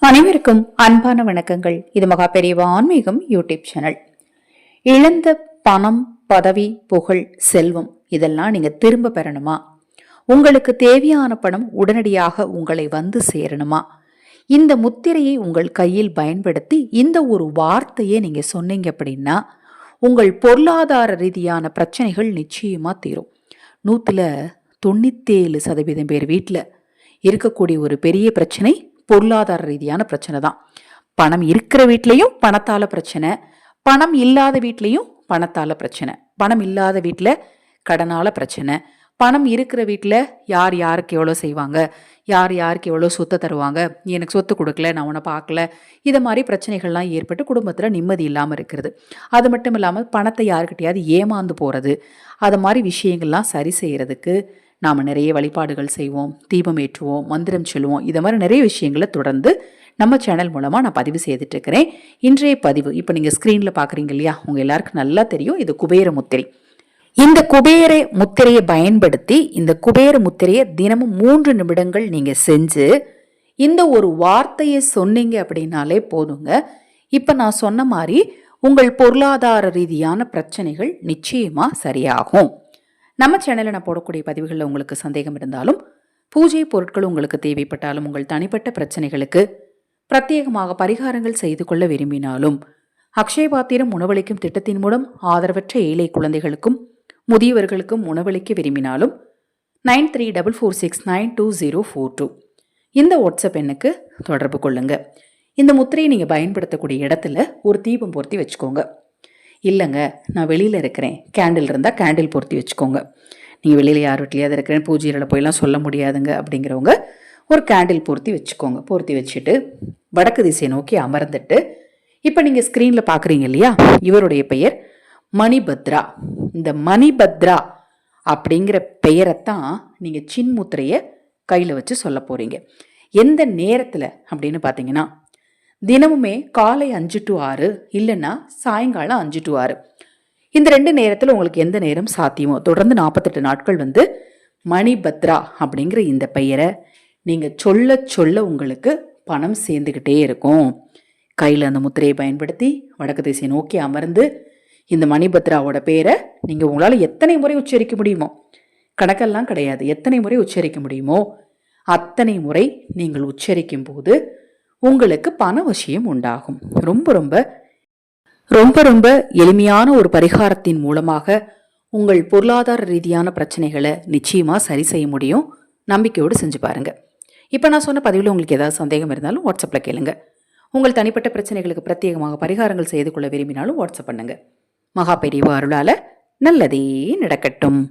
அனைவருக்கும் அன்பான வணக்கங்கள். இது மகா பெரியவா ஆன்மீகம் யூடியூப் சேனல். இழந்த பணம், பதவி, புகழ், செல்வம் இதெல்லாம் நீங்க திரும்ப பெறணுமா? உங்களுக்கு தேவையான பணம் உடனடியாக உங்களை வந்து சேரணுமா? இந்த முத்திரையை உங்கள் கையில் பயன்படுத்தி இந்த ஒரு வார்த்தையை நீங்க சொன்னீங்க அப்படின்னா உங்கள் பொருளாதார ரீதியான பிரச்சனைகள் நிச்சயமா தீரும். 97% பேர் வீட்டில் இருக்கக்கூடிய ஒரு பெரிய பிரச்சனை பொருளாதார ரீதியான பிரச்சனை தான். பணம் இருக்கிற வீட்லையும் பணத்தால பிரச்சனை, பணம் இல்லாத வீட்லையும் பணத்தால பிரச்சனை. பணம் இல்லாத வீட்டில் கடனால பிரச்சனை, பணம் இருக்கிற வீட்டில் யார் யாருக்கு எவ்வளோ செய்வாங்க, யார் யாருக்கு எவ்வளோ சொத்தை தருவாங்க, நீ எனக்கு சொத்து கொடுக்கல, நான் உன்னை பார்க்கல, இதை மாதிரி பிரச்சனைகள்லாம் ஏற்பட்டு குடும்பத்தில் நிம்மதி இல்லாமல் இருக்கிறது. அது மட்டும் இல்லாமல் பணத்தை யாருக்கிட்டையாவது ஏமாந்து போகிறது, அது மாதிரி விஷயங்கள்லாம் சரி செய்கிறதுக்கு நாம் நிறைய வழிபாடுகள் செய்வோம், தீபம் ஏற்றுவோம், மந்திரம் சொல்லுவோம். இதை மாதிரி நிறைய விஷயங்களை தொடர்ந்து நம்ம சேனல் மூலமாக நான் பதிவு செய்துட்டு இருக்கிறேன். இன்றைய பதிவு இப்போ நீங்கள் ஸ்க்ரீனில் பார்க்குறீங்க இல்லையா, உங்கள் எல்லாருக்கும் நல்லா தெரியும், இது குபேர முத்திரை. இந்த குபேர முத்திரையை பயன்படுத்தி இந்த குபேர முத்திரையை தினமும் 3 நிமிடங்கள் நீங்கள் செஞ்சு இந்த ஒரு வார்த்தையை சொன்னீங்க அப்படின்னாலே போதுங்க. இப்போ நான் சொன்ன மாதிரி உங்கள் பொருளாதார ரீதியான பிரச்சனைகள் நிச்சயமாக சரியாகும். நம்ம சேனலில் நான் போடக்கூடிய பதிவுகளில் உங்களுக்கு சந்தேகம் இருந்தாலும், பூஜை பொருட்கள் உங்களுக்கு தேவைப்பட்டாலும், உங்கள் தனிப்பட்ட பிரச்சனைகளுக்கு பிரத்யேகமாக பரிகாரங்கள் செய்து கொள்ள விரும்பினாலும், அக்ஷய பாத்திரம் உணவளிக்கும் திட்டத்தின் மூலம் ஆதரவற்ற ஏழை குழந்தைகளுக்கும் முதியவர்களுக்கும் உணவளிக்க விரும்பினாலும் 9344692042 இந்த வாட்ஸ்அப் எண்ணுக்கு தொடர்பு கொள்ளுங்க. இந்த முத்திரையை நீங்கள் பயன்படுத்தக்கூடிய இடத்துல ஒரு தீபம் பொருத்தி வச்சுக்கோங்க. இல்லைங்க, நான் வெளியில் இருக்கிறேன், கேண்டில் இருந்தால் கேண்டில் பொருத்தி வச்சுக்கோங்க. நீங்கள் வெளியில் யார் வீட்லையாவது இருக்கிறேன், பூஜையில் போயெல்லாம் சொல்ல முடியாதுங்க அப்படிங்கிறவங்க ஒரு கேண்டில் பொருத்தி வச்சுக்கோங்க. பொருத்தி வச்சுட்டு வடக்கு திசையை நோக்கி அமர்ந்துட்டு, இப்போ நீங்கள் ஸ்க்ரீனில் பார்க்குறீங்க இல்லையா, இவருடைய பெயர் மணிபத்ரா. இந்த மணிபத்ரா அப்படிங்கிற பெயரைத்தான் நீங்கள் சின்முத்திரையை கையில் வச்சு சொல்ல போகிறீங்க. எந்த நேரத்தில் அப்படின்னு பார்த்தீங்கன்னா, தினமுமே காலை 5 to 6 இல்லைன்னா சாயங்காலம் 5 to 6 இந்த 2 நேரத்தில் உங்களுக்கு எந்த நேரம் சாத்தியமோ தொடர்ந்து 48 நாட்கள் மணிபத்ரா அப்படிங்கிற இந்த பெயரை நீங்கள் சொல்ல சொல்ல உங்களுக்கு பணம் சேர்ந்துக்கிட்டே இருக்கும். கையில் அந்த முத்திரையை பயன்படுத்தி வடக்கு திசையை நோக்கி அமர்ந்து இந்த மணிபத்ராவோட பேரை நீங்கள் உங்களால் எத்தனை முறை உச்சரிக்க முடியுமோ, கணக்கெல்லாம் கிடையாது, எத்தனை முறை உச்சரிக்க முடியுமோ அத்தனை முறை நீங்கள் உச்சரிக்கும் போது உங்களுக்கு பணவசியம் உண்டாகும். ரொம்ப ரொம்ப ரொம்ப ரொம்ப எளிமையான ஒரு பரிகாரத்தின் மூலமாக உங்கள் பொருளாதார ரீதியான பிரச்சனைகளை நிச்சயமா சரி செய்ய முடியும். நம்பிக்கையோடு செஞ்சு பாருங்க. இப்போ நான் சொன்ன பதிவில் உங்களுக்கு ஏதாவது சந்தேகம் இருந்தாலும் வாட்ஸ்அப்பில் கேளுங்க. உங்கள் தனிப்பட்ட பிரச்சனைகளுக்கு பிரத்யேகமாக பரிகாரங்கள் செய்து கொள்ள விரும்பினாலும் வாட்ஸ்அப் பண்ணுங்க. மகா பெரியவா அருளால நல்லதே நடக்கட்டும்.